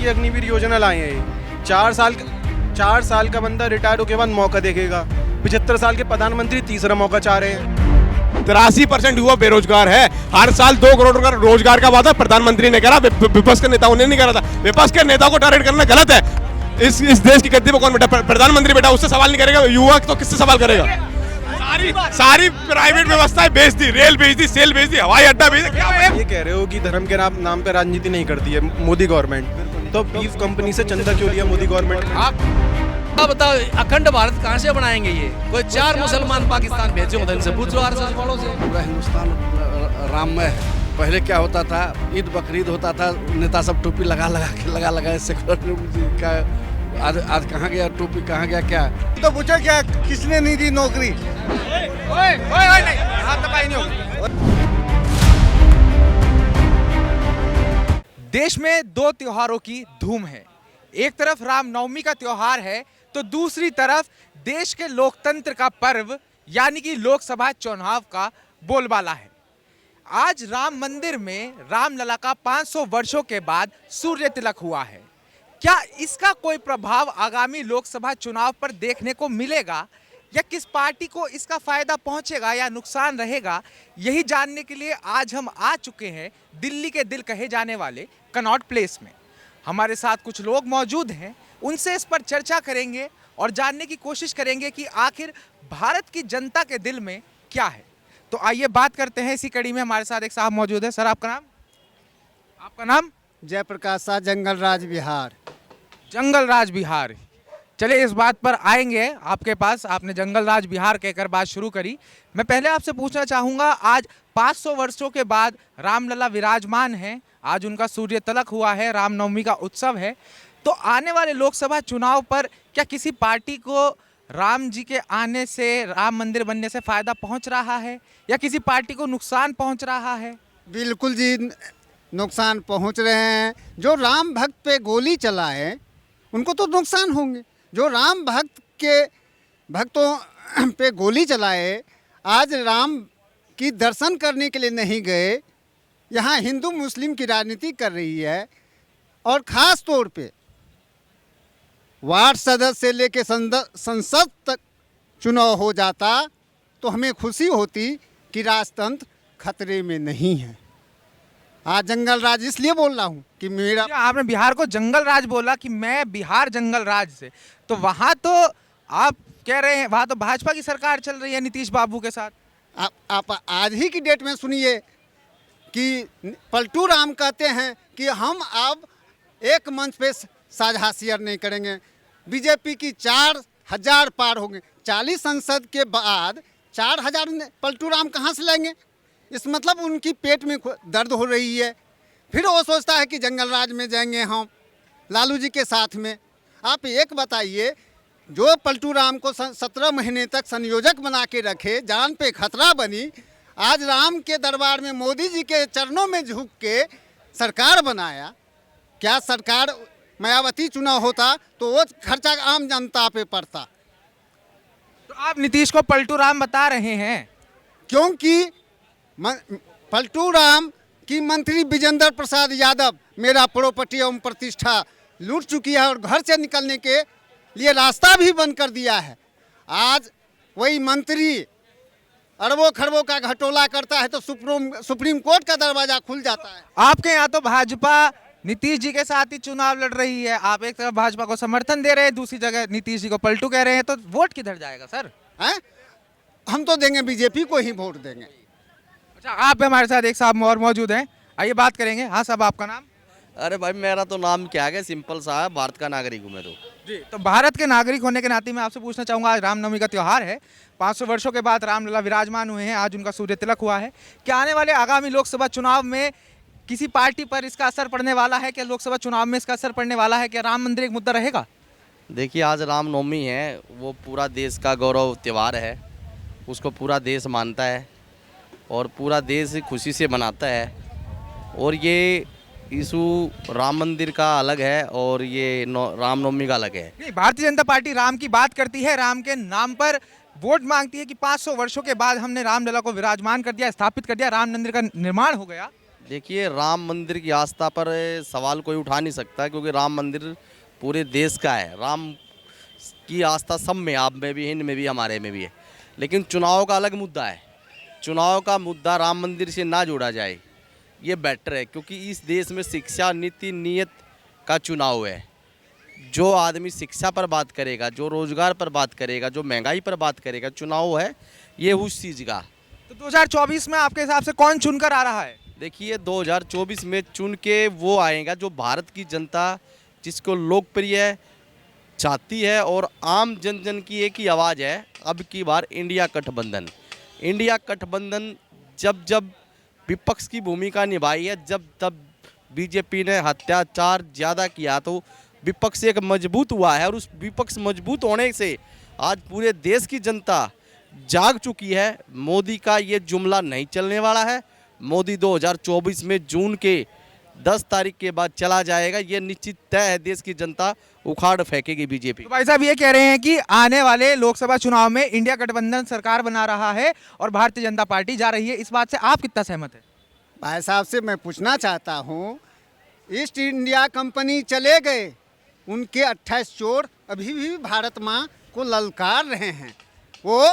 की अग्निवीर योजना लाए हैं ये। 4 साल का बंदा रिटायर होके बाद मौका देखेगा। 75 साल के प्रधानमंत्री तीसरा मौका चाह रहे हैं। 83% युवा बेरोजगार है। हर साल 2 करोड़ का रोजगार का वादा प्रधानमंत्री ने करा, विपक्ष के नेताओं ने नहीं करा था। विपक्ष के नेताओं को टारगेट करना गलत है। इस देश की गद्दी पर कौन बैठा? प्रधानमंत्री बैठा, उससे सवाल नहीं करेगा। युवा तो किससे सवाल करेगा? सारी प्राइवेट व्यवस्थाएं बेच दी, रेल बेच दी, सेल बेच दी, हवाई अड्डा बेच दिया। ये कह रहे हो कि धर्म के नाम पे राजनीति नहीं करती है मोदी गवर्नमेंट, तो बीफ कंपनी से चंदा क्यों लिया मोदी गवर्नमेंट? आप बताओ, अखंड भारत कहाँ से बनाएंगे ये? कोई 4 मुसलमान पाकिस्तान भेजे होते, इनसे पूछ लो आरएसएस वालों से। पूरा हिंदुस्तान राममय है। पहले क्या होता था, ईद बकरीद होता था, नेता सब टोपी लगा के सेकुलर का आज कहाँ गया टोपी, कहाँ गया क्या? तो पूछो क्या किसने नहीं दी नौकरी? देश में 2 त्योहारों की धूम है। एक तरफ रामनवमी का त्योहार है तो दूसरी तरफ देश के लोकतंत्र का पर्व यानी कि लोकसभा चुनाव का बोलबाला है। आज राम मंदिर में रामलला का 500 वर्षों के बाद सूर्य तिलक हुआ है। क्या इसका कोई प्रभाव आगामी लोकसभा चुनाव पर देखने को मिलेगा या किस पार्टी को इसका फायदा पहुंचेगा या नुकसान रहेगा, यही जानने के लिए आज हम आ चुके हैं दिल्ली के दिल कहे जाने वाले कनॉट प्लेस में। हमारे साथ कुछ लोग मौजूद हैं, उनसे इस पर चर्चा करेंगे और जानने की कोशिश करेंगे कि आखिर भारत की जनता के दिल में क्या है। तो आइए बात करते हैं। इसी कड़ी में हमारे साथ एक साहब मौजूद है। सर, आपका नाम? आपका नाम? जयप्रकाश शाह, जंगल राज बिहार। जंगल राज बिहार। चलिए इस बात पर आएंगे आपके पास। आपने जंगल राज बिहार कहकर बात शुरू करी। मैं पहले आपसे पूछना चाहूँगा, आज 500 वर्षों के बाद रामलला विराजमान हैं, आज उनका सूर्य तिलक हुआ है, रामनवमी का उत्सव है, तो आने वाले लोकसभा चुनाव पर क्या किसी पार्टी को राम जी के आने से, राम मंदिर बनने से फायदा पहुंच रहा है या किसी पार्टी को नुकसान पहुंच रहा है? बिल्कुल जी, नुकसान पहुंच रहे हैं। जो राम भक्त पे गोली चलाए उनको तो नुकसान होंगे। जो राम भक्त के भक्तों पे गोली चलाए, आज राम की दर्शन करने के लिए नहीं गए, यहाँ हिंदू मुस्लिम की राजनीति कर रही है। और ख़ास तौर पे वार्ड सदस्य से लेके संसद तक चुनाव हो जाता तो हमें खुशी होती कि राजतंत्र खतरे में नहीं है। आज जंगल राज इसलिए बोल रहा हूँ कि मेरा, आपने बिहार को जंगल राज बोला कि मैं बिहार जंगल राज से, तो वहाँ तो आप कह रहे हैं वहाँ तो भाजपा की सरकार चल रही है नीतीश बाबू के साथ। आप आज ही की डेट में सुनिए कि पलटू राम कहते हैं कि हम अब एक मंच पे साझा शेयर नहीं करेंगे। बीजेपी की 4000 पार होंगे। 40 संसद के बाद 4000 पलटू राम कहाँ से लेंगे? इस मतलब उनकी पेट में दर्द हो रही है। फिर वो सोचता है कि जंगल राज में जाएंगे हम लालू जी के साथ में। आप एक बताइए, जो पलटू राम को 17 महीने तक संयोजक बना के रखे, जान पे खतरा बनी, आज राम के दरबार में मोदी जी के चरणों में झुक के सरकार बनाया। क्या सरकार मायावती चुनाव होता तो वो खर्चा आम जनता पे पड़ता। तो आप नीतीश को पलटू राम बता रहे हैं क्योंकि पलटू राम की मंत्री विजेंद्र प्रसाद यादव मेरा प्रॉपर्टी एवं प्रतिष्ठा लूट चुकी है और घर से निकलने के लिए रास्ता भी बंद कर दिया है। आज वही मंत्री अरबों खरबों का घटोला करता है तो सुप्रीम कोर्ट का दरवाजा खुल जाता है। आपके यहाँ तो भाजपा नीतीश जी के साथ ही चुनाव लड़ रही है। आप एक तरफ भाजपा को समर्थन दे रहे हैं, दूसरी जगह नीतीश जी को पलटू कह रहे हैं, तो वोट किधर जाएगा सर? हैं? हम तो देंगे बीजेपी को ही वोट देंगे। अच्छा, आप हमारे साथ एक साहब और मौजूद हैं, आइए बात करेंगे। हाँ साहब, आपका नाम? अरे भाई, मेरा तो नाम क्या है, सिंपल सा है, भारत का नागरिक हूँ मैं तो। जी, तो भारत के नागरिक होने के नाते मैं आपसे पूछना चाहूँगा, आज रामनवमी का त्यौहार है, 500 वर्षों के बाद रामलला विराजमान हुए हैं, आज उनका सूर्य तिलक हुआ है। क्या आने वाले आगामी लोकसभा चुनाव में किसी पार्टी पर इसका असर पड़ने वाला है? क्या लोकसभा चुनाव में इसका असर पड़ने वाला है? क्या राम मंदिर एक मुद्दा रहेगा? देखिए, आज रामनवमी है, वो पूरा देश का गौरव त्यौहार है, उसको पूरा देश मानता है और पूरा देश खुशी से मनाता है। और ये इशू राम मंदिर का अलग है और ये रामनवमी का अलग है। नहीं, भारतीय जनता पार्टी राम की बात करती है, राम के नाम पर वोट मांगती है कि 500 वर्षों के बाद हमने रामलला को विराजमान कर दिया, स्थापित कर दिया, राम मंदिर का निर्माण हो गया। देखिए, राम मंदिर की आस्था पर सवाल कोई उठा नहीं सकता, क्योंकि राम मंदिर पूरे देश का है। राम की आस्था सब में, आप में भी, इनमें भी, हमारे में भी है। लेकिन चुनाव का अलग मुद्दा है। चुनाव का मुद्दा राम मंदिर से ना जोड़ा जाए, ये बेटर है, क्योंकि इस देश में शिक्षा नीति नियत का चुनाव है। जो आदमी शिक्षा पर बात करेगा, जो रोजगार पर बात करेगा, जो महंगाई पर बात करेगा, चुनाव है ये उस चीज़ का। तो 2024 में आपके हिसाब से कौन चुनकर आ रहा है? देखिए, 2024 में चुन के वो आएगा जो भारत की जनता जिसको लोकप्रिय चाहती है, और आम जन जन की एक ही आवाज़ है, अब की बार इंडिया गठबंधन। इंडिया गठबंधन जब जब विपक्ष की भूमिका निभाई है, जब तब बीजेपी ने अत्याचार ज़्यादा किया, तो विपक्ष एक मजबूत हुआ है, और उस विपक्ष मजबूत होने से आज पूरे देश की जनता जाग चुकी है। मोदी का ये जुमला नहीं चलने वाला है। मोदी 2024 में जून के 10 तारीख के बाद चला जाएगा, ये निश्चित तय है। देश की जनता उखाड़ फेंकेगी बीजेपी। तो भाई साहब ये कह रहे हैं कि आने वाले लोकसभा चुनाव में इंडिया गठबंधन सरकार बना रहा है और भारतीय जनता पार्टी जा रही है। इस बात से आप कितना सहमत है? भाई साहब से मैं पूछना चाहता हूँ, ईस्ट इंडिया कंपनी चले गए, उनके 28 चोर अभी भी भारत माँ को ललकार रहे हैं। वो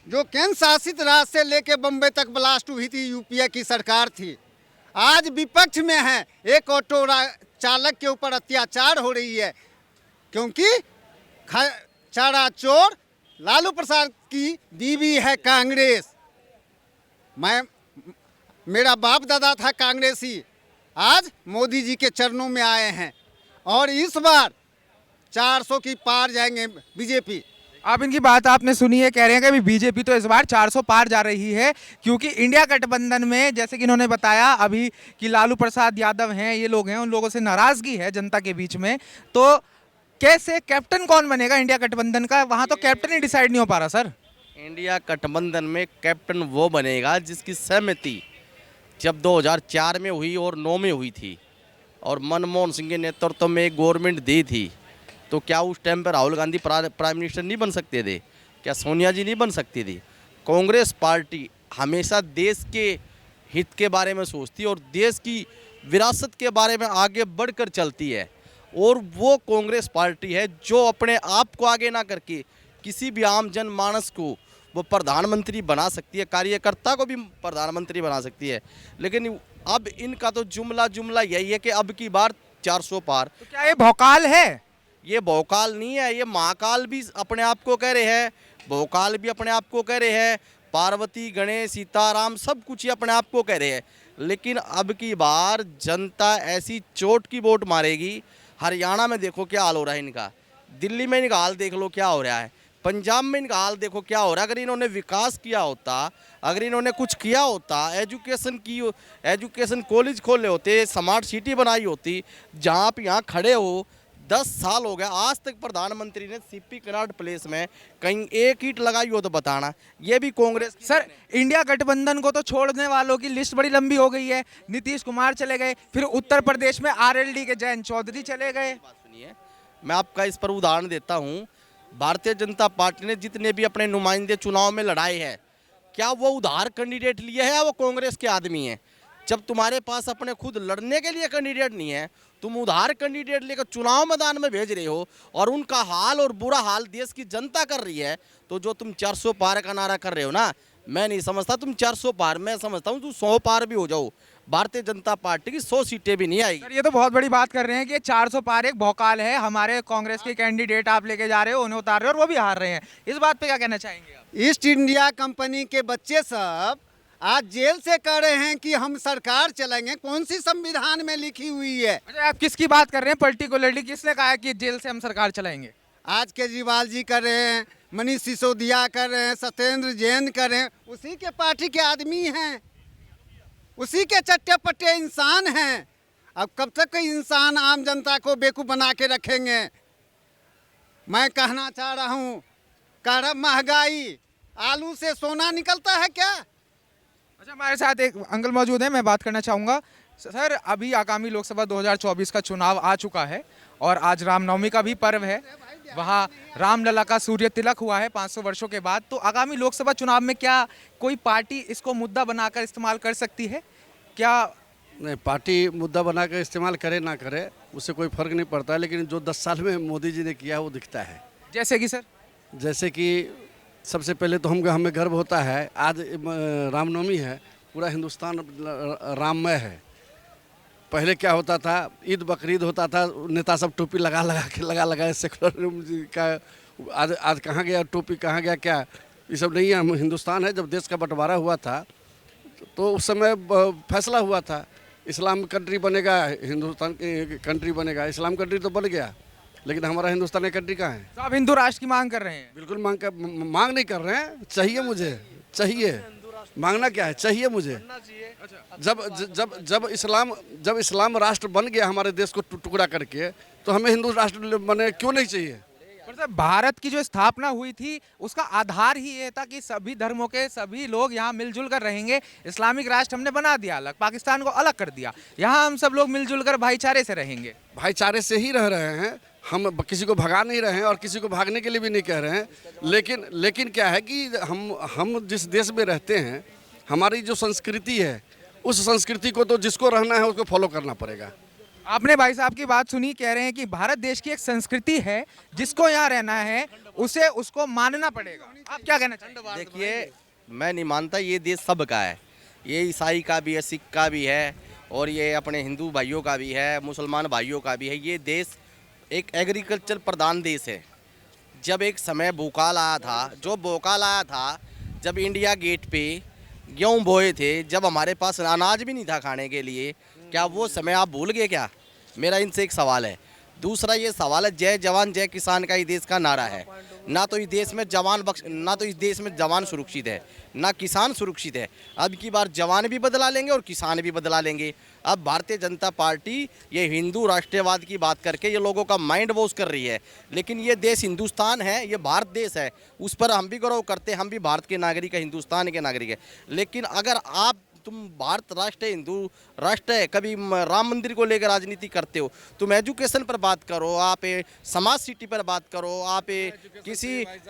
जो केंद्र शासित राज्य से लेके बम्बई तक ब्लास्ट हुई थी, यूपीए की सरकार थी, आज विपक्ष में है। एक ऑटो चालक के ऊपर अत्याचार हो रही है, क्योंकि चारा चोर लालू प्रसाद की बीवी है कांग्रेस। मेरा बाप दादा था कांग्रेसी, आज मोदी जी के चरणों में आए हैं, और इस बार 400 की पार जाएंगे बीजेपी। आप इनकी बात आपने सुनी है, कह रहे हैं कि बीजेपी तो इस बार 400 पार जा रही है, क्योंकि इंडिया गठबंधन में जैसे कि इन्होंने बताया अभी कि लालू प्रसाद यादव हैं, ये लोग हैं, उन लोगों से नाराजगी है जनता के बीच में। तो कैसे कैप्टन कौन बनेगा इंडिया गठबंधन का? वहाँ तो कैप्टन ही डिसाइड नहीं हो पा रहा सर। इंडिया गठबंधन में कैप्टन वो बनेगा जिसकी सहमति जब 2004 में हुई और 9 में हुई थी, और मनमोहन सिंह के नेतृत्व में एक गवर्नमेंट दी थी। तो क्या उस टाइम पर राहुल गांधी प्राइम मिनिस्टर नहीं बन सकते थे? क्या सोनिया जी नहीं बन सकती थी? कांग्रेस पार्टी हमेशा देश के हित के बारे में सोचती है और देश की विरासत के बारे में आगे बढ़कर चलती है, और वो कांग्रेस पार्टी है जो अपने आप को आगे ना करके किसी भी आम जनमानस को वो प्रधानमंत्री बना सकती है, कार्यकर्ता को भी प्रधानमंत्री बना सकती है। लेकिन अब इनका तो जुमला यही है कि अब की बार 400 पार। तो क्या ये भौकाल है? ये भौकाल नहीं है, ये महाकाल भी अपने आप को कह रहे हैं, भौकाल भी अपने आप को कह रहे हैं, पार्वती गणेश सीताराम सब कुछ ही अपने आप को कह रहे हैं। लेकिन अब की बार जनता ऐसी चोट की वोट मारेगी। हरियाणा में देखो क्या हाल हो रहा है इनका, दिल्ली में इनका हाल देख लो क्या हो रहा है, पंजाब में इनका हाल देखो क्या हो रहा है। अगर इन्होंने विकास किया होता, अगर इन्होंने कुछ किया होता, एजुकेशन कॉलेज खोले होते, स्मार्ट सिटी बनाई होती, जहाँ आप यहाँ खड़े हो 10 साल हो गया, आज तक प्रधानमंत्री ने सीपी कनाट प्लेस में कहीं एक ईंट लगाई हो तो बताना। ये भी कांग्रेस की सर इंडिया गठबंधन को तो छोड़ने वालों की लिस्ट बड़ी लंबी हो गई है। नीतीश कुमार चले गए, फिर उत्तर प्रदेश में आरएलडी के जयंत चौधरी चले गए। बात सुनिए, मैं आपका इस पर उदाहरण देता हूँ। भारतीय जनता पार्टी ने जितने भी अपने नुमाइंदे चुनाव में लड़ाए हैं, क्या वो उधार कैंडिडेट लिए हैं या वो कांग्रेस के आदमी हैं? जब तुम्हारे पास अपने खुद लड़ने के लिए कैंडिडेट नहीं है, तुम उधार कैंडिडेट लेकर चुनाव मैदान में भेज रहे हो, और उनका हाल और बुरा हाल देश की जनता कर रही है, तो जो तुम 400 पार का नारा कर रहे हो ना, मैं नहीं समझता तुम 400 पार, मैं समझता हूँ तुम 100 पार भी हो जाओ, भारतीय जनता पार्टी की 100 सीटें भी नहीं आएगी। सर ये तो बहुत बड़ी बात कर रहे हैं कि 400 पार एक भौकाल है। हमारे कांग्रेस के कैंडिडेट आप लेके जा रहे हो, उन्हें उतार रहे हो और वो भी हार रहे हैं। इस बात पे क्या कहना चाहेंगे आप? ईस्ट इंडिया कंपनी के बच्चे सब आज जेल से कह रहे हैं कि हम सरकार चलाएंगे। कौन सी संविधान में लिखी हुई है? अच्छा आप किसकी बात कर रहे हैं पर्टिकुलरली? किसने कहा है कि जेल से हम सरकार चलाएंगे? आज केजरीवाल जी कर रहे हैं, मनीष सिसोदिया कर रहे हैं, सत्येंद्र जैन कर रहे हैं, उसी के पार्टी के आदमी हैं, उसी के चट्टे पट्टे इंसान हैं। अब कब तक इंसान आम जनता को बेवकूफ़ बना के रखेंगे? मैं कहना चाह रहा हूँ, कह महंगाई, आलू से सोना निकलता है क्या? अच्छा हमारे साथ एक अंकल मौजूद है, मैं बात करना चाहूँगा। सर अभी आगामी लोकसभा 2024 का चुनाव आ चुका है और आज रामनवमी का भी पर्व है। वहाँ रामलला का सूर्य तिलक हुआ है 500 वर्षों के बाद। तो आगामी लोकसभा चुनाव में क्या कोई पार्टी इसको मुद्दा बनाकर इस्तेमाल कर सकती है? क्या नहीं, पार्टी मुद्दा बना कर इस्तेमाल करे ना करे उससे कोई फर्क नहीं पड़ता है, लेकिन जो 10 साल में मोदी जी ने किया वो दिखता है। जैसे कि सर, जैसे कि सबसे पहले तो हमें गर्व होता है, आज रामनवमी है, पूरा हिंदुस्तान राममय है। पहले क्या होता था, ईद बकरीद होता था, नेता सब टोपी लगा लगा सेकुलर का आज कहाँ गया टोपी, कहाँ गया क्या, ये सब नहीं है। हम हिंदुस्तान है। जब देश का बंटवारा हुआ था तो उस समय फैसला हुआ था इस्लाम कंट्री बनेगा, हिंदुस्तान कंट्री बनेगा। इस्लाम कंट्री तो बन गया, लेकिन हमारा हिंदुस्तान की कंट्री कहाँ है? तो आप हिंदू राष्ट्र की मांग कर रहे हैं? बिल्कुल मांग नहीं कर रहे हैं, चाहिए मुझे, चाहिए। मांगना क्या है, चाहिए मुझे। जब इस्लाम राष्ट्र बन गया हमारे देश को टुकड़ा करके, तो हमें हिंदू राष्ट्र बने क्यों नहीं चाहिए? पर सर, भारत की जो स्थापना हुई थी उसका आधार ही ये था कि सभी धर्मों के सभी लोग यहाँ मिलजुल कर रहेंगे। इस्लामिक राष्ट्र हमने बना दिया अलग, पाकिस्तान को अलग कर दिया, यहाँ हम सब लोग मिलजुल कर भाईचारे से रहेंगे। भाईचारे से ही रह रहे हैं हम, किसी को भगा नहीं रहे हैं और किसी को भागने के लिए भी नहीं कह रहे हैं। लेकिन क्या है कि हम जिस देश में रहते हैं, हमारी जो संस्कृति है, उस संस्कृति को तो जिसको रहना है उसको फॉलो करना पड़ेगा। आपने भाई साहब की बात सुनी, कह रहे हैं कि भारत देश की एक संस्कृति है, जिसको यहाँ रहना है उसे उसको मानना पड़ेगा। आप क्या कहना चाहेंगे? देखिए, मैं नहीं मानता, ये देश सबका है। ये ईसाई का भी है, सिख का भी है, और ये अपने हिंदू भाइयों का भी है, मुसलमान भाइयों का भी है। ये देश एक एग्रीकल्चर प्रधान देश है। जब एक समय भूकाल आया था, जब इंडिया गेट पे गेहूँ बोए थे, जब हमारे पास अनाज भी नहीं था खाने के लिए, क्या वो समय आप भूल गए क्या? मेरा इनसे एक सवाल है। दूसरा ये सवाल है, जय जवान जय किसान का इस देश का नारा है। ना तो इस देश में जवान सुरक्षित है, ना किसान सुरक्षित है। अब की बार जवान भी बदला लेंगे और किसान भी बदला लेंगे। अब भारतीय जनता पार्टी ये हिंदू राष्ट्रवाद की बात करके ये लोगों का माइंड वॉश कर रही है, लेकिन ये देश हिंदुस्तान है, ये भारत देश है, उस पर हम भी गौरव करते हैं। हम भी भारत के नागरिक हैं, हिंदुस्तान के नागरिक हैं। लेकिन अगर तुम भारत राष्ट्र है, हिंदू राष्ट्र है, कभी राम मंदिर को लेकर राजनीति करते हो, तुम एजुकेशन पर बात करो, आप समाज सिटी पर बात करो, आप किसी एक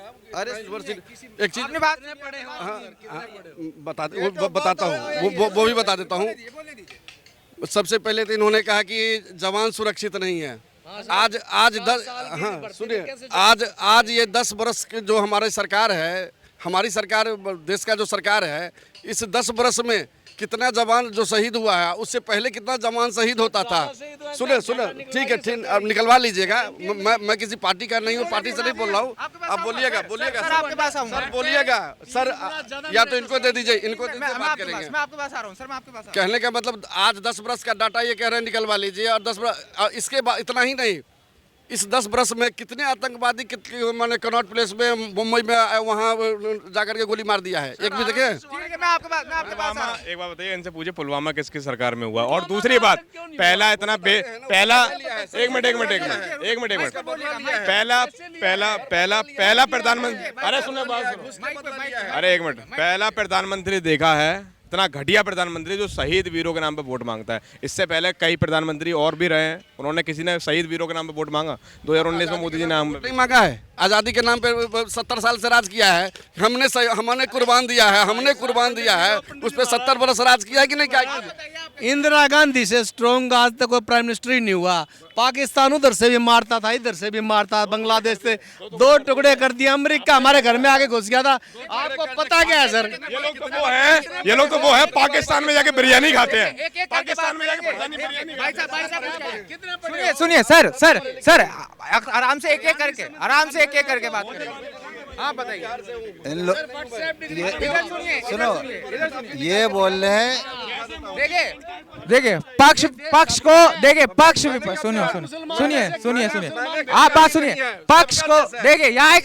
चीज बताता हूँ, वो भी बता देता हूँ। सबसे पहले तो इन्होंने कहा कि जवान सुरक्षित नहीं है। आज ये 10 बरस के जो हमारी सरकार है, हमारी सरकार, देश का जो सरकार है, इस 10 बरस में कितना जवान जो शहीद हुआ है, उससे पहले कितना जवान शहीद होता था। सुने ठीक है, अब निकलवा लीजिएगा। मैं किसी पार्टी का नहीं हूँ, पार्टी से नहीं बोल रहा हूँ। आप बोलिएगा सर, बोलिएगा सर, या तो इनको दे दीजिए, इनको बात करेंगे। मैं आपके पास आ रहा हूँ सर, मैं आपके पास कहने का मतलब आज 10 बरस का डाटा ये कह रहे हैं निकलवा लीजिए, और 10 बरस इसके बाद इतना ही नहीं, इस 10 बरस में कितने आतंकवादी मैंने कनॉट प्लेस में, मुंबई में वहाँ जाकर के गोली मार दिया है, एक भी देखे? मैं आपके पास एक बात बताइए, इनसे पूछे पुलवामा किसकी सरकार में हुआ? और दूसरी बात, पहला प्रधानमंत्री, अरे सुनो बात सुनो, अरे एक मिनट, पहला प्रधानमंत्री देखा है इतना घटिया प्रधानमंत्री जो शहीद वीरों के नाम पे वोट मांगता है। इससे पहले कई प्रधानमंत्री और भी रहे हैं, उन्होंने किसी ने शहीद वीरों के नाम पे वोट मांगा? 2019 में मोदी जी ने नहीं मांगा है। आज़ादी के नाम पे 70 साल से राज किया है, हमने कुर्बान दिया है, उस पर 70 बरस राज किया है कि नहीं? क्या इंदिरा गांधी से स्ट्रॉन्ग आज तक कोई प्राइम मिनिस्टर ही नहीं हुआ। पाकिस्तान उधर से भी मारता था, इधर से भी मारता, बांग्लादेश से 2 टुकड़े कर दिया, अमेरिका हमारे घर में आके घुस गया था। आपको पता क्या है सर? ये लोग तो वो है पाकिस्तान में जाके बिरयानी खाते हैं, पाकिस्तान में जाके सुनिए सर, आराम से एक एक करके बात करें। हाँ बताइए। सुनो, ये बोल रहे हैं, देखिए पक्ष को देखिए, पक्ष विपक्ष, सुनिए आप बात सुनिए। पक्ष को देखिए, यहाँ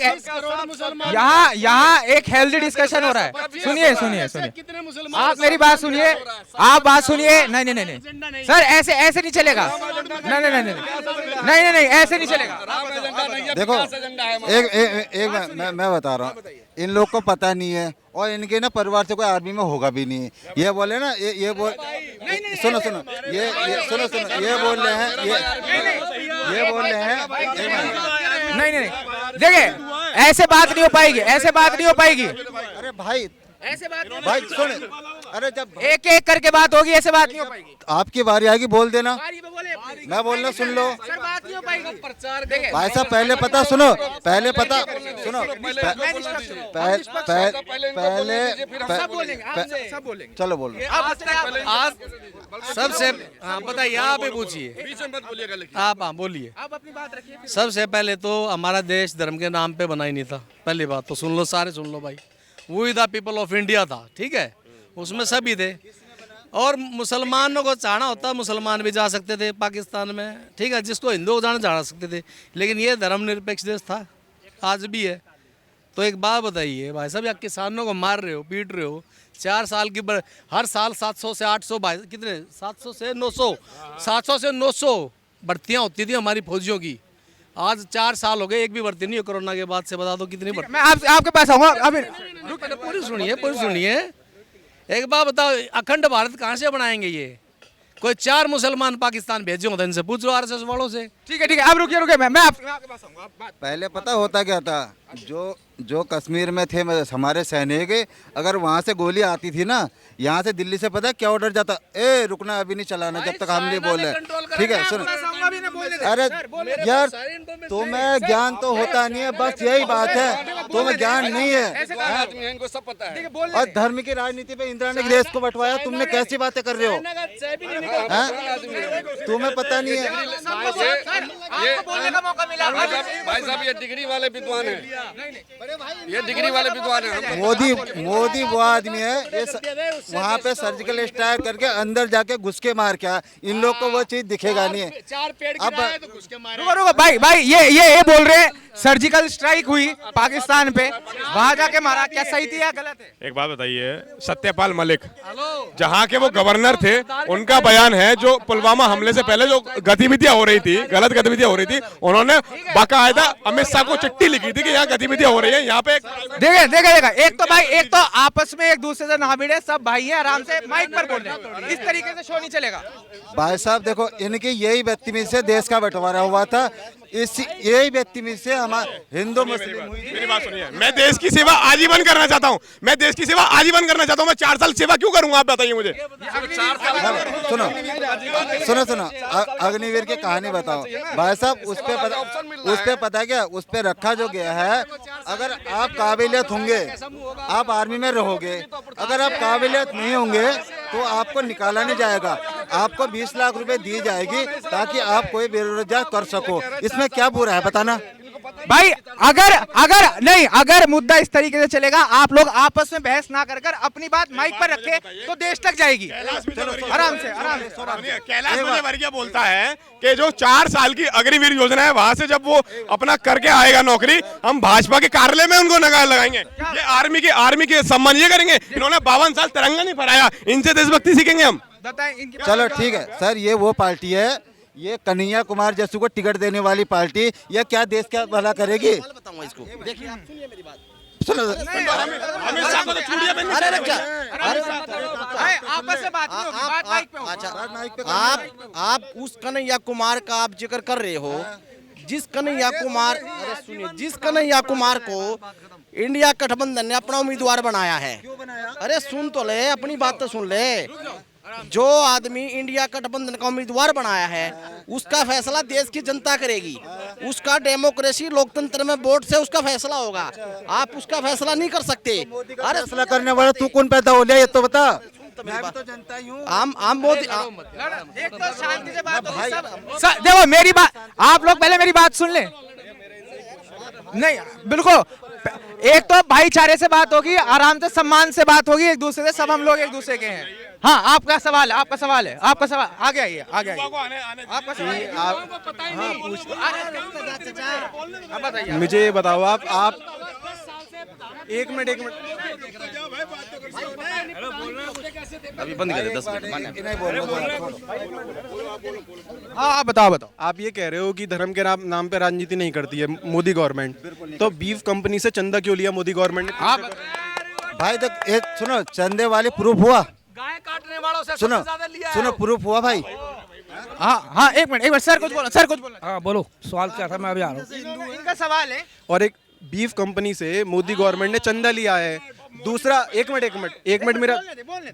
एक हेल्दी डिस्कशन हो रहा है। सुनिए आप मेरी बात सुनिए, नहीं सर, ऐसे नहीं चलेगा। नहीं ऐसे नहीं चलेगा। देखो एक मैं बता रहा हूँ, इन लोग को पता नहीं है, और इनके ना परिवार से कोई आर्मी में होगा भी नहीं। ये बोले ना, ये बोल, सुनो ये बोल रहे हैं, ये बोल रहे हैं। नहीं देखिए, ऐसे बात नहीं हो पाएगी। अरे भाई सुन, अरे जब एक एक करके बात होगी, ऐसे बात नहीं हो पाएगी। आपकी बारी आएगी बोल देना, बारी पे बोले अपनी। मैं बोलना सुन लो। सर बात नहीं हो पाएगी। प्रचार देखिए भाई साहब पहले पता सुनो, पहले पता सुनो, पहले सब बोलेंगे, आप सब बोलेंगे। चलो बोलो। आज सबसे बताइए, आप ही पूछिए, आप बोलिए। आप अपनी बात रखिए। सबसे पहले तो हमारा देश धर्म के नाम पे बना ही नहीं था। पहली बात तो सुन लो, सारे सुन लो भाई। वो द पीपल ऑफ इंडिया था, ठीक है, उसमें सभी थे। और मुसलमानों को चाहना होता, मुसलमान भी जा सकते थे पाकिस्तान में, ठीक है, जिसको हिंदू जाना जा सकते थे। लेकिन ये धर्मनिरपेक्ष देश था, आज भी है। तो एक बात बताइए भाई साहब, या किसानों को मार रहे हो, पीट रहे हो, 4 साल की हर साल 700 से 800 भाई कितने 700 से 900 700 से 900 भर्तियाँ होती थी हमारी फौजियों की। आज 4 साल हो गए, एक भी भर्ती नहीं है कोरोना के बाद से। बता दो कितनी भर्ती। मैं आपके पास आऊंगा अभी। पूरी सुनिए, पूरी सुनिए। एक बात बताओ, अखंड भारत कहाँ से बनाएंगे ये? कोई 4 मुसलमान पाकिस्तान भेजे होते, इनसे पूछ लो आरएसएस वालों से। ठीक है, अब रुकिए, मैं आपके पास आऊंगा। बात पहले पता होता क्या था, जो कश्मीर में थे हमारे सैनिक, अगर वहाँ से गोली आती थी ना, यहाँ से दिल्ली से पता क्या ऑर्डर जाता, ए रुकना, अभी नहीं चलाना जब तक हम नहीं बोले। ठीक है सुनो, अरे यार तुम्हें ज्ञान तो होता नहीं है, बस यही बात है, तुम्हें ज्ञान नहीं है। इनको सब पता है। और धर्म की राजनीति पे इंदिरा ने देश को बंटवाया, तुमने कैसी बातें कर रहे हो? तुम्हें पता नहीं है। भाई साहब ये डिग्री वाले विद्वान हैं, ये डिग्री वाले विद्वान हैं। मोदी वो आदमी है, ये वहाँ पे सर्जिकल स्ट्राइक करके अंदर जाके घुस के मार के, इन लोग को वो चीज दिखेगा नहीं है। 4 पेड़ अब रुको भाई ये बोल रहे हैं सर्जिकल स्ट्राइक हुई पाकिस्तान पे, वहां जाके मारा, क्या सही थी या गलत है? एक बात बताइए, सत्यपाल मलिक जहाँ के वो गवर्नर थे, उनका बयान है, जो पुलवामा हमले से पहले जो गतिविधियां हो रही थी, गलत गतिविधियां हो रही थी, उन्होंने बाकायदा अमित शाह को चिट्ठी लिखी थी कि यहाँ गतिविधियां हो रही है, यहाँ पे देखा एक तो आपस में एक दूसरे से ना भिड़े, सब भाई है, आराम से माइक पर बोल रहे हैं। इस तरीके से शो नहीं चलेगा। भाई साहब देखो, इनकी यही बदतमीजी से देश का बंटवारा हुआ था, यही बदतमीजी से हमारे हिंदू मुस्लिम हुई। मेरी बात सुनिए, मैं देश की सेवा आजीवन करना चाहता हूँ, मैं देश की सेवा आजीवन करना चाहता हूँ। मैं 4 साल सेवा क्यों करूंगा, आप बताइए मुझे। सुनो अग्निवीर की कहानी बताओ भाई साहब। उस पे पता क्या, उस पे रखा जो गया है, अगर आप काबिलियत होंगे आप आर्मी में रहोगे, अगर आप काबिलियत नहीं होंगे तो आपको निकाला नहीं जाएगा, आपको 20 लाख रुपए दी जाएगी ताकि आप कोई बेरोजगार कर सको। इसमें क्या बुरा है बताना भाई? अगर मुद्दा इस तरीके से चलेगा, आप लोग आपस में बहस ना कर अपनी बात माइक पर रखे तो देश तक जाएगी। आराम से कैलाश विजयवर्गीय बोलता है कि जो 4 साल की अग्निवीर योजना है, वहां से जब वो अपना करके आएगा नौकरी, हम भाजपा के कार्यालय में उनको नगार लगाएंगे। ये आर्मी के सम्मान ये करेंगे। इन्होंने 52 साल तिरंगा नहीं फहराया, इनसे देशभक्ति सीखेंगे हम। चलो ठीक है सर, ये वो पार्टी है, ये कन्हैया कुमार जस्सू को टिकट देने वाली पार्टी, ये क्या देश का भला करेगी? बताऊंगा इसको, देखिए आप सुनिए मेरी बात। सुनो अमित शाह को तो चूड़ियां पहननी आपस में बात नहीं होगी, बात माइक पे होगी। अच्छा, आप उस कन्हैया कुमार का आप जिक्र कर रहे हो, जिस कन्हैया कुमार, अरे सुनिए, जिस कन्हैया कुमार को इंडिया गठबंधन ने अपना उम्मीदवार बनाया है। अरे सुन तो ले, अपनी बात तो सुन ले। जो आदमी इंडिया गठबंधन का उम्मीदवार बनाया है, उसका फैसला देश की जनता करेगी। उसका डेमोक्रेसी लोकतंत्र में वोट से उसका फैसला होगा, आप उसका फैसला नहीं कर सकते। अरे फैसला करने वाला तू कौन पैदा हो लिया, ये तो बता। मैं भी तो जनता ही हूँ। आम मोदी एक तो शांति से बात होगी सब। देखो मेरी बात, आप लोग पहले मेरी बात सुन ले। नहीं बिल्कुल, एक तो भाईचारे से बात होगी, आराम से सम्मान से बात होगी एक दूसरे से, सब हम लोग एक दूसरे के हैं। हाँ, आपका सवाल है, आपका सवाल आगे आइए। आपका सवाल मुझे ये बताओ, आप एक मिनट अभी बंद कर दे, 10 मिनट। हाँ आप बताओ। आप ये कह रहे हो कि धर्म के नाम पे राजनीति नहीं करती है मोदी गवर्नमेंट, तो बीफ कंपनी से चंदा क्यों लिया मोदी गवर्नमेंट ने? आप भाई तो सुनो, चंदे वाले प्रूफ हुआ, गाय काटने वालों से सुनो प्रूफ हुआ भाई। हाँ एक मिनट सर कुछ बोलो। हाँ बोलो, सवाल क्या था, मैं अभी आ रहा हूँ। इनका सवाल है। और एक बीफ कंपनी से मोदी गवर्नमेंट ने चंदा लिया है, दूसरा एक मिनट मेरा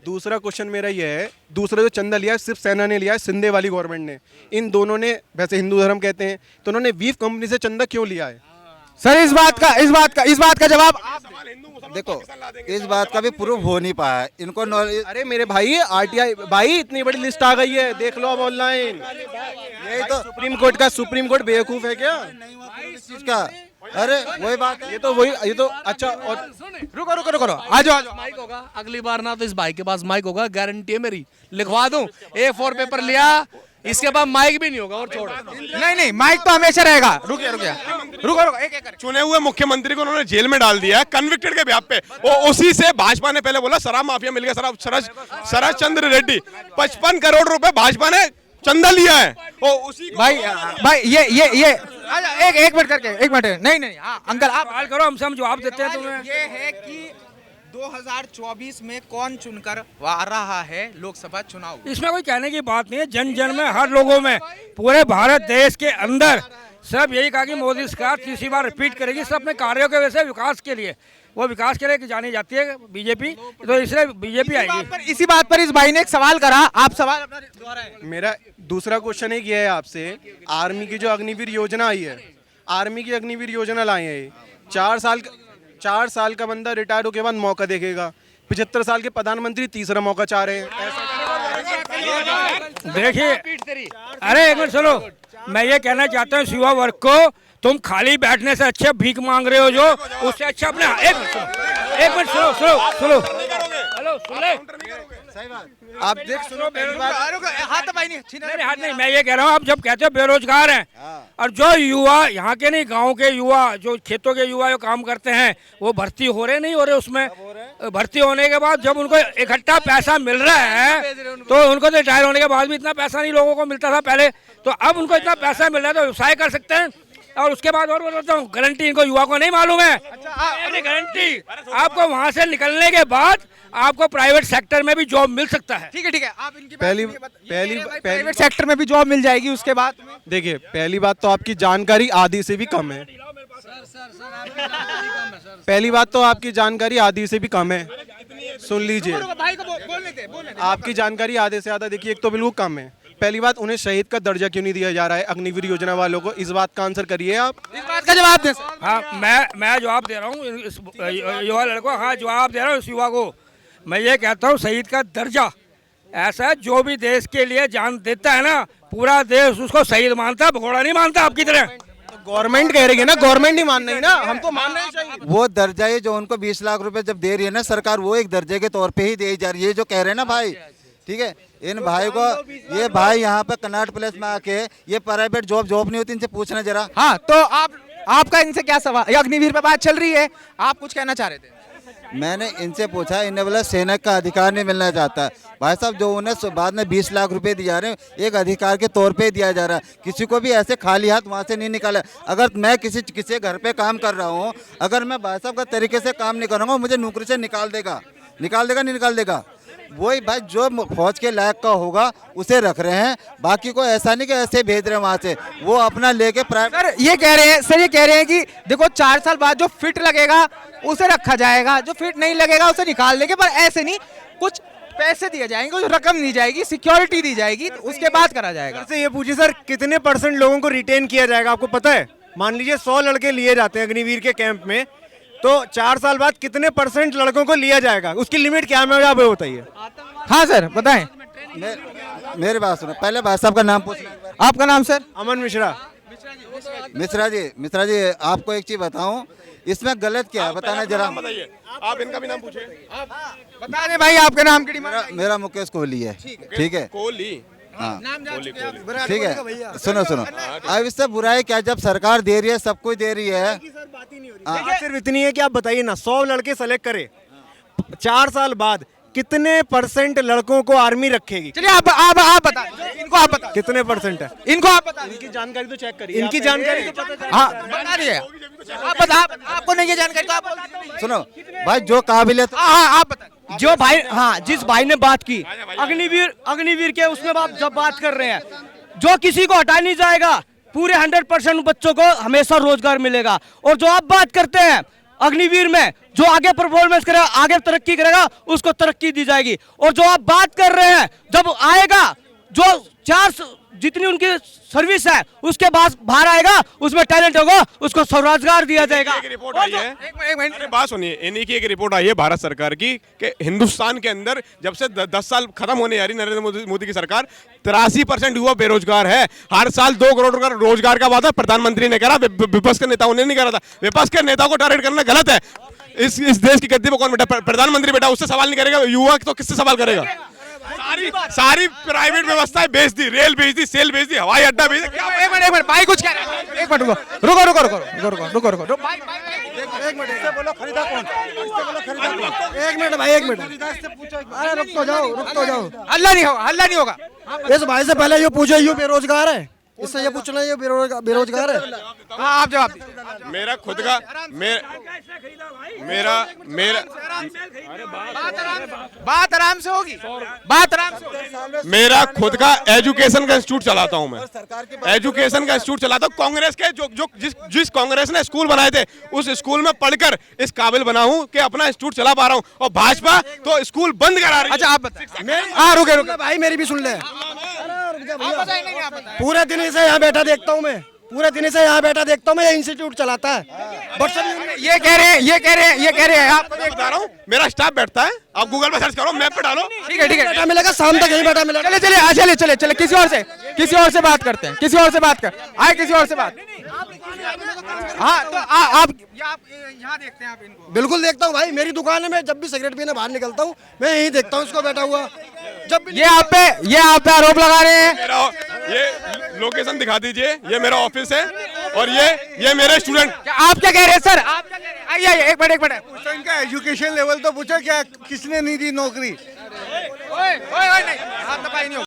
दूसरा क्वेश्चन मेरा ये है, दूसरा जो चंदा लिया है सिर्फ सेना ने लिया है, सिंधे वाली गवर्नमेंट ने। इन दोनों ने, वैसे हिंदू धर्म कहते हैं, तो उन्होंने वीव कंपनी से चंदा क्यों लिया है? सर इस बात का जवाब आप देखो, इस बात का भी प्रूफ हो नहीं पाया इनको नॉलेज। अरे मेरे भाई आरटीआई भाई इतनी बड़ी लिस्ट आ गई है, देख लो अब ऑनलाइन। यही तो सुप्रीम कोर्ट बेवकूफ है क्या? इस चीज का, अरे वही बात है। ये तो अच्छा। और रुको आ जाओ। माइक होगा अगली बार ना, तो इस भाई के पास माइक होगा, गारंटी है मेरी, लिखवा दूं। A4 पेपर लिया, इसके बाद माइक भी नहीं होगा और छोड़। नहीं माइक तो हमेशा रहेगा। रुको एक चुने हुए मुख्यमंत्री को उन्होंने जेल में डाल दिया है कन्विक्टेड के ब्याह पे। और उसी से भाजपा ने पहले बोला शराब माफिया मिल गया, शरद चंद्र रेड्डी 55 करोड़ रुपए भाजपा ने चंदा लिया है। और उसी भाई ये एक मिनट करके, एक मिनट। नहीं हाँ अंकल आप सवाल करो, हमसे हम जवाब देते हैं तुम्हें। ये है कि 2024 में कौन चुनकर आ रहा है लोकसभा चुनाव? इसमें कोई कहने की बात नहीं है। जन जन में, हर लोगों में, पूरे भारत देश के अंदर सब यही कहा कि मोदी सरकार तीसरी बार रिपीट करेगी। सब अपने कार्यों के वजह से, विकास के लिए, वो विकास के लिए जानी जाती है बीजेपी, तो इसलिए बीजेपी आएगी। इसी बात पर इस भाई ने एक सवाल करा, आप सवाल अपना दोहराएं। मेरा दूसरा क्वेश्चन एक ये है आपसे, आर्मी की जो अग्निवीर योजना आई है, आर्मी की अग्निवीर योजना लाए हैं, 4 साल का बंदा रिटायर होके बाद मौका देखेगा, 75 साल के प्रधानमंत्री तीसरा मौका चाह रहे हैं। देखिए, अरे एक मिनट सुनो, मैं ये कहना चाहता हूँ युवा वर्ग को, तुम खाली बैठने से अच्छे भीख मांग रहे हो जो, उससे अच्छा अपने एक मिनट सुनो हेलो सुन ले, आप देख सुनो, हाथ नहीं, मैं ये कह रहा हूँ, आप जब कहते हो बेरोजगार हैं, और जो युवा यहाँ के नहीं, गांव के युवा, जो खेतों के युवा जो काम करते हैं, वो भर्ती हो रहे नहीं हो रहे उसमें। भर्ती होने के बाद जब उनको इकट्ठा पैसा मिल रहा है, तो उनको तो रिटायर होने के बाद भी इतना पैसा नहीं लोगों को मिलता था पहले, तो अब उनको इतना पैसा मिल रहा है तो व्यवसाय कर सकते हैं। और उसके बाद और बताता हूँ, गारंटी इनको युवा को नहीं मालूम है। गारंटी आपको वहाँ से निकलने के बाद आपको प्राइवेट सेक्टर में भी जॉब मिल सकता है। ठीक है, आप इनकी पहली प्राइवेट सेक्टर में भी जॉब मिल जाएगी। उसके बाद देखिए, पहली बात तो आपकी जानकारी आधी से भी कम है। पहली बात तो आपकी जानकारी आधी से भी कम है, सुन लीजिए, भाई को बोलने दे। आपकी जानकारी आधे से ज़्यादा, देखिए, एक तो बिल्कुल कम है। पहली बात, उन्हें शहीद का दर्जा क्यों नहीं दिया जा रहा है अग्निवीर योजना वालों को? इस बात का आंसर करिए आप। इस बात का जवाब दें। हाँ, मैं जवाब दे रहा हूँ इस युवा लड़को, हाँ जवाब दे रहा हूँ इस युवा को। मैं ये कहता हूँ, शहीद का दर्जा ऐसा है, जो भी देश के लिए जान देता है ना, पूरा देश उसको शहीद मानता है, भगोड़ा नहीं मानता आपकी तरह। गवर्नमेंट कह रही है ना, गवर्नमेंट नहीं मान रही ना, हमको मानना ही चाहिए। वो दर्जा है जो उनको 20 लाख रुपए जब दे रही है ना सरकार, वो एक दर्जे के तौर पे ही दी जा रही है, जो कह रहे हैं ना भाई। ठीक है, इन भाई को, ये भाई यहाँ पे कनाट प्लेस में आके, ये प्राइवेट जॉब नहीं होती, इनसे पूछना जरा। हाँ, तो आपका इनसे क्या सवाल? अग्निवीर पे बात चल रही है, आप कुछ कहना चाह रहे थे? मैंने इनसे पूछा, इन्हें बोला सैनिक का अधिकार नहीं मिलना चाहता। भाई साहब, जो उन्हें बाद में 20 लाख रुपए दिया रहे हैं, एक अधिकार के तौर पे दिया जा रहा है, किसी को भी ऐसे खाली हाथ वहाँ से नहीं निकाला। अगर मैं किसी घर पे काम कर रहा हूँ, अगर मैं भाई साहब का तरीके से काम नहीं करूँगा, मुझे नौकरी से निकाल देगा नहीं निकाल देगा। वही भाई जो फौज के लायक का होगा उसे रख रहे हैं, बाकी को ऐसा नहीं कि ऐसे भेज रहे हैं वहाँ से, वो अपना लेके सर ये कह रहे हैं कि देखो 4 साल बाद जो फिट लगेगा उसे रखा जाएगा, जो फिट नहीं लगेगा उसे निकाल देंगे, पर ऐसे नहीं, कुछ पैसे दिए जाएंगे, कुछ रकम दी जाएगी, सिक्योरिटी दी जाएगी, तो उसके बाद करा जाएगा। ये पूछिए सर, कितने % लोगों को रिटेन किया जाएगा, आपको पता है? मान लीजिए 100 लड़के लिए जाते हैं अग्निवीर के कैंप में, तो 4 साल बाद कितने % लड़कों को लिया जाएगा? उसकी लिमिट क्या है, आप बताइए। हाँ सर बताएं। मेरी बात सुनो, पहले भाई साहब का नाम पूछना। आपका नाम सर? अमन मिश्रा। मिश्रा जी, आपको एक चीज बताऊं, इसमें गलत क्या है बताना जरा। बताइए, आप इनका भी नाम पूछे। बता दें भाई, आपके नाम की डिमांड। मेरा मुकेश कोहली है। ठीक है, कोहली, हाँ नाम ठीक है, सुनो अब इससे बुराई क्या, जब सरकार दे रही है, सब कुछ दे रही है। सिर्फ इतनी है कि आप बताइए ना, 100 लड़के सेलेक्ट करे, 4 साल बाद कितने % लड़कों को आर्मी रखेगी? चलिए आप बता, इनको आप बता कितने % है? इनको आप बता, इनकी जानकारी तो चेक करिए, इनकी जानकारी तो पता। हाँ बता दीजिए, आप बता, आपको नहीं है जानकारी तो आप सुनो भाई, जो काबिलियत, हाँ आप बता। जो भाई, हाँ जिस भाई ने बात की अग्निवीर के, उसमें आप जब बात कर रहे हैं, जो किसी को हटाया नहीं जाएगा, पूरे 100% बच्चों को हमेशा रोजगार मिलेगा। और जो आप बात करते हैं अग्निवीर में जो आगे परफॉर्मेंस करेगा, आगे तरक्की करेगा, उसको तरक्की दी जाएगी। और जो आप बात कर रहे हैं, जब आएगा जो 4 जितनी उनकी सर्विस है उसके बाद बाहर आएगा, उसमें टैलेंट होगा, उसको स्वरोजगार दिया जाएगा। एक रिपोर्ट आई है, एक मिनट अरे बात सुनिए, इन्हीं की एक रिपोर्ट आई है भारत सरकार की कि हिंदुस्तान के अंदर जब से 10 साल खत्म होने जा रही नरेंद्र मोदी की सरकार, 83% युवा बेरोजगार है। हर साल 2 करोड़ का रोजगार का वादा प्रधानमंत्री ने करा, विपक्ष के नेताओं ने नहीं करा था। विपक्ष के नेताओं को टारगेट करना गलत है। इस देश की गद्दी पर कौन बैठा? प्रधानमंत्री बैठा, उससे सवाल नहीं करेगा। युवा तो किससे सवाल करेगा? सारी प्राइवेट व्यवस्थाएं बेच दी, रेल बेच दी, सेल बेच दी, हवाई अड्डा बेच दी। एक मिनट भाई कुछ कह रहे हैं, एक मिनट रुको एक मिनट इससे बोलो खरीदा कौन? इससे बोलो खरीदा कौन? एक मिनट भाई, एक मिनट। अरे रुक तो जाओ। हल्ला नहीं होगा। इस भाई से पहले ये पूछो, ये बेरोजगार है? इससे ये पूछना, ये बेरोजगार है? हाँ आप जवाब दीजिए। मेरा खुद का बात आराम से होगी, बात आराम से होगी। मेरा खुद का एजुकेशन का इंस्टीट्यूट चलाता हूं मैं, एजुकेशन का इंस्टीट्यूट चलाता हूं। कांग्रेस के जो जिस कांग्रेस ने स्कूल बनाए थे, उस स्कूल में पढ़कर इस काबिल बना हूं कि अपना इंस्टीट्यूट चला पा रहा हूं। और भाजपा तो स्कूल बंद करा रही है। अच्छा आप बताइए। हाँ रुके भाई मेरी भी सुन ले। आप बताइए। पूरे दिन से यहाँ बैठा देखता हूँ मैं, पूरे दिन से यहाँ बैठा देखता हूँ मैं। ये इंस्टीट्यूट चलाता है, ये कह रहे हैं आप। बता रहा हूँ, मेरा स्टाफ बैठता है, आप गूगल पर सर्च करो, मैप पे डालो। ठीक है बैठा मिलेगा, शाम तक यहीं बैठा मिलेगा। चले किसी और से बात करते हैं, किसी और से बात बात। हाँ तो आप यहाँ देखते हैं आप इनको? बिल्कुल देखता हूँ भाई, मेरी दुकान है, मैं जब भी सिगरेट पीने बाहर निकलता हूँ मैं यहीं देखता हूँ इसको बैठा हुआ। जब ये आप पे आरोप लगा रहे हैं। ये लोकेशन दिखा दीजिए, ये मेरा ऑफिस है और ये मेरे स्टूडेंट। आप क्या कह रहे हैं सर? आप क्या कह रहे हैं? आइए एक मिनट। इनका एजुकेशन लेवल तो पूछो, क्या किसने नहीं दी नौकरी? ओए नहीं, हाथ दबाई नहीं।